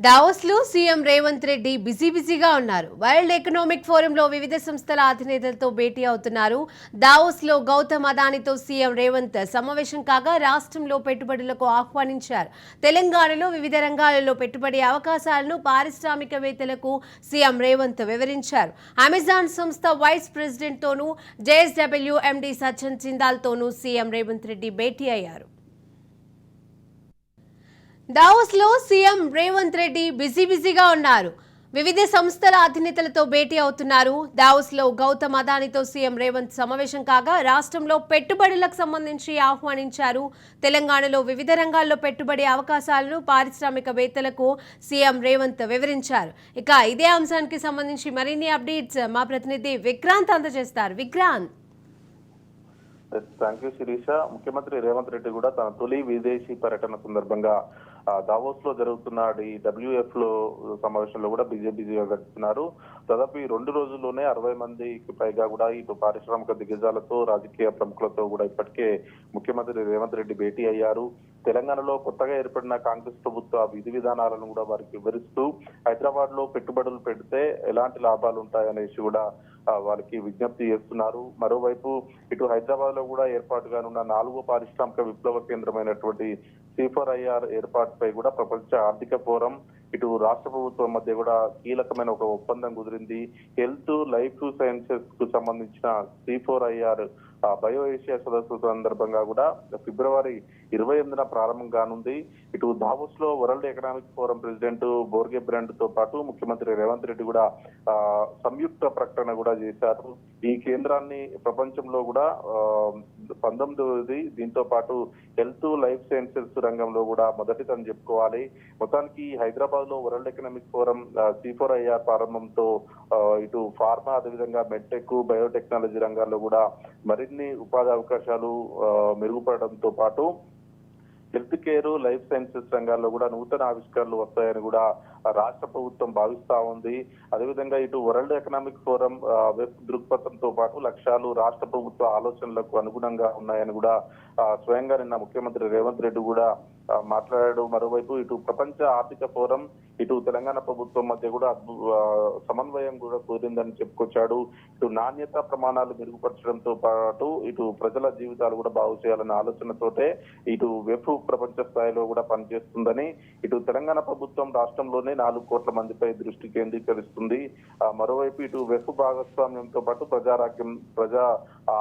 దావోస్లో CM Revanth Reddy బిజీగా ఉన్నారు. World economic ఫోరంలో వివిధ సంస్థల అధినేతలతో భేటీ అవుతున్నారు. దావోస్లో గౌతమ్ అదానితో సీఎం రేవంత్ సమావేశం కాగా రాష్ట్రంలో పెట్టుబడులకు ఆహ్వానించారు. తెలంగాణలో వివిధ రంగాలలో పెట్టుబడి అవకాశాలను పారిశ్రామికవేత్తలకు సీఎం రేవంత్ వివరించారు. అమెజాన్ సంస్థ వైస్ ప్రెసిడెంట్ తోనూ జేఎస్డబ్ల్యూ ఎండీ సచిన్ జిందాల్తోనూ సీఎం రేవంత్ రెడ్డి భేటీ అయ్యారు. దావోస్లో సీఎం రేవంత్ రెడ్డి బిజీగా ఉన్నారు. వివిధ సంస్థల అధినేతలతో భేటీ అవుతున్నారు. దావోస్లో గౌతమ్ అదానితో సీఎం రేవంత్ సమావేశం కాగా రాష్ట్రంలో పెట్టుబడులకు సంబంధించి ఆహ్వానించారు. తెలంగాణలో వివిధ రంగాల్లో పెట్టుబడి అవకాశాలను పారిశ్రామికవేత్తలకు సీఎం రేవంత్ వివరించారు. ఇక ఇదే అంశానికి సంబంధించి మరిన్ని అప్డేట్స్ మా ప్రతినిధి విక్రాంత్ అందజేస్తారు. విక్రాంత్. Thank you Sirisha. ముఖ్యమంత్రి రేవంత్ రెడ్డి కూడా తన తొలి విదేశీ పర్యటన సందర్భంగా దావోస్ లో జరుగుతున్న ఈ డబ్ల్యూఎఫ్ లో సమావేశంలో కూడా బిజీగా గడుపుతున్నారు. దాదాపు ఈ 2 రోజుల్లోనే 60 మందికి పైగా కూడా ఇటు పారిశ్రామిక దిగ్గజాలతో రాజకీయ ప్రముఖులతో కూడా ఇప్పటికే ముఖ్యమంత్రి రేవంత్ రెడ్డి భేటీ అయ్యారు. తెలంగాణలో కొత్తగా ఏర్పడిన కాంగ్రెస్ ప్రభుత్వ విధి విధానాలను కూడా వారికి వివరిస్తూ హైదరాబాద్ లో పెట్టుబడులు పెడితే ఎలాంటి లాభాలు ఉంటాయనేసి కూడా వారికి విజ్ఞప్తి చేస్తున్నారు. మరోవైపు ఇటు హైదరాబాద్ లో కూడా ఏర్పాటు కానున్న 4వ పారిశ్రామిక విప్లవ కేంద్రమైనటువంటి C4IR ఏర్పాటుపై కూడా ప్రపంచ ఆర్థిక ఫోరం ఇటు రాష్ట్ర ప్రభుత్వం మధ్య కూడా కీలకమైన ఒక ఒప్పందం కుదిరింది. హెల్త్, లైఫ్ సైన్సెస్ కు సంబంధించిన C4IR బయో ఏషియా సదస్సు సందర్భంగా కూడా ఫిబ్రవరి 28న ప్రారంభం కానుంది. ఇటు దావోస్ లో world economic forum president బోర్గే brand తో పాటు ముఖ్యమంత్రి రేవంత్ రెడ్డి కూడా సంయుక్త ప్రకటన కూడా చేశారు. ఈ కేంద్రాన్ని ప్రపంచంలో కూడా 19ది, దీంతో పాటు హెల్త్, లైఫ్ సైన్సెస్ రంగంలో కూడా మొదటిదని చెప్పుకోవాలి. మొత్తానికి హైదరాబాద్ లో వరల్డ్ ఎకనామిక్ ఫోరం C4IR ప్రారంభంతో ఇటు ఫార్మా, అదేవిధంగా మెడ్టెక్, బయోటెక్నాలజీ రంగాల్లో కూడా మరిన్ని ఉపాధి అవకాశాలు మెరుగుపడడంతో పాటు హెల్త్ కేర్, లైఫ్ సైన్సెస్ రంగాల్లో కూడా నూతన ఆవిష్కరణలు వస్తాయని కూడా రాష్ట్ర ప్రభుత్వం భావిస్తా ఉంది. అదేవిధంగా ఇటు వరల్డ్ ఎకనామిక్ ఫోరం వెబ్ దృక్పథంతో పాటు లక్ష్యాలు రాష్ట్ర ప్రభుత్వ ఆలోచనలకు అనుగుణంగా ఉన్నాయని కూడా స్వయంగా నిన్న ముఖ్యమంత్రి రేవంత్ రెడ్డి కూడా మాట్లాడాడు. మరోవైపు ఇటు ప్రపంచ ఆర్థిక ఫోరం ఇటు తెలంగాణ ప్రభుత్వం మధ్య కూడా సమన్వయం కూడా కుదిరిందని చెప్పుకొచ్చాడు. ఇటు నాణ్యత ప్రమాణాలు మెరుగుపరచడంతో పాటు ఇటు ప్రజల జీవితాలు కూడా బాగు చేయాలన్న ఆలోచనతోటే ఇటు వెఫ్ ప్రపంచ స్థాయిలో కూడా పనిచేస్తుందని, ఇటు తెలంగాణ ప్రభుత్వం రాష్ట్రంలోనే 4 కోట్ల మందిపై దృష్టి కేంద్రీకరిస్తుంది. మరోవైపు ఇటు వెఫ్ భాగస్వామ్యంతో పాటు ప్రజా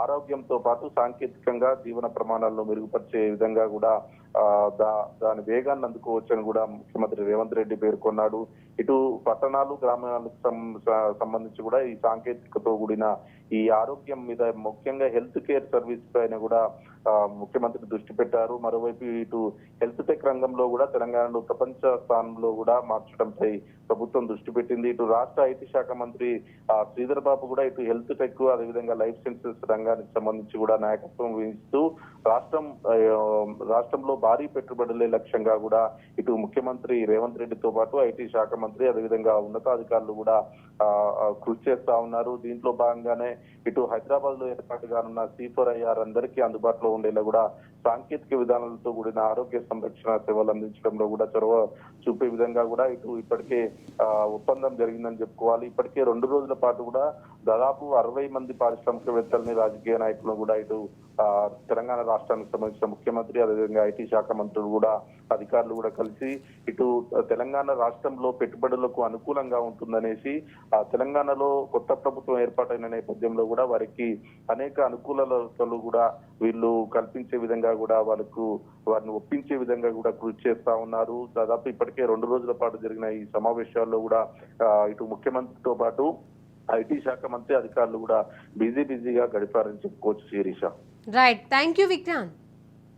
ఆరోగ్యంతో పాటు సాంకేతికంగా జీవన ప్రమాణాలను మెరుగుపరిచే విధంగా కూడా దాని వేగాన్ని అందుకోవచ్చని కూడా ముఖ్యమంత్రి రేవంత్ రెడ్డి పేర్కొన్నాడు. ఇటు పట్టణాలు, గ్రామాలకు సంబంధించి కూడా ఈ సాంకేతికతో కూడిన ఈ ఆరోగ్యం మీద, ముఖ్యంగా హెల్త్ కేర్ సర్వీస్ పైన కూడా ముఖ్యమంత్రి దృష్టి పెట్టారు. మరోవైపు ఇటు హెల్త్ టెక్ రంగంలో కూడా తెలంగాణలో ప్రపంచ స్థానంలో కూడా మార్చడంపై ప్రభుత్వం దృష్టి పెట్టింది. ఇటు రాష్ట్ర ఐటీ శాఖ మంత్రి శ్రీధర్ బాబు కూడా ఇటు హెల్త్ టెక్, అదేవిధంగా లైఫ్ సైన్సెస్ రంగానికి సంబంధించి కూడా నాయకత్వం వహిస్తూ రాష్ట్రంలో భారీ పెట్టుబడులే లక్ష్యంగా కూడా ఇటు ముఖ్యమంత్రి రేవంత్ రెడ్డితో పాటు ఐటీ శాఖ మంత్రి, అదేవిధంగా ఉన్నతాధికారులు కూడా కృషి చేస్తా ఉన్నారు. దీంట్లో భాగంగానే ఇటు హైదరాబాద్ లో ఏర్పాటు కానున్న C4IR అందరికీ అందుబాటులో ఉండేలా కూడా సాంకేతిక విధానాలతో కూడిన ఆరోగ్య సంరక్షణ సేవలు అందించడంలో కూడా చొరవ చూపే విధంగా కూడా ఇటు ఇప్పటికే ఒప్పందం జరిగిందని చెప్పుకోవాలి. ఇప్పటికే 2 రోజుల పాటు కూడా దాదాపు 60 మంది పారిశ్రామికవేత్తలని, రాజకీయ నాయకులను కూడా ఇటు తెలంగాణ రాష్ట్రానికి సంబంధించిన ముఖ్యమంత్రి, అదేవిధంగా ఐటీ శాఖ మంత్రులు కూడా, అధికారులు కూడా కలిసి ఇటు తెలంగాణ రాష్ట్రంలో పెట్టుబడులకు అనుకూలంగా ఉంటుందనేసి తెలంగాణలో కొత్త ప్రభుత్వం ఏర్పాటైన నేపథ్యంలో కూడా వారికి అనేక అనుకూలతలు కూడా వీళ్ళు కల్పించే విధంగా కూడా వారిని ఒప్పించే విధంగా కూడా కృషి చేస్తా ఉన్నారు. దాదాపు ఇప్పటికే 2 రోజుల పాటు జరిగిన ఈ సమావేశాల్లో కూడా ఇటు ముఖ్యమంత్రితో పాటు ఐటీ శాఖ మంత్రి, అధికారులు కూడా బిజీగా గడిపారని చెప్పుకోవచ్చు Shirisha. Right, thank you Vikrant.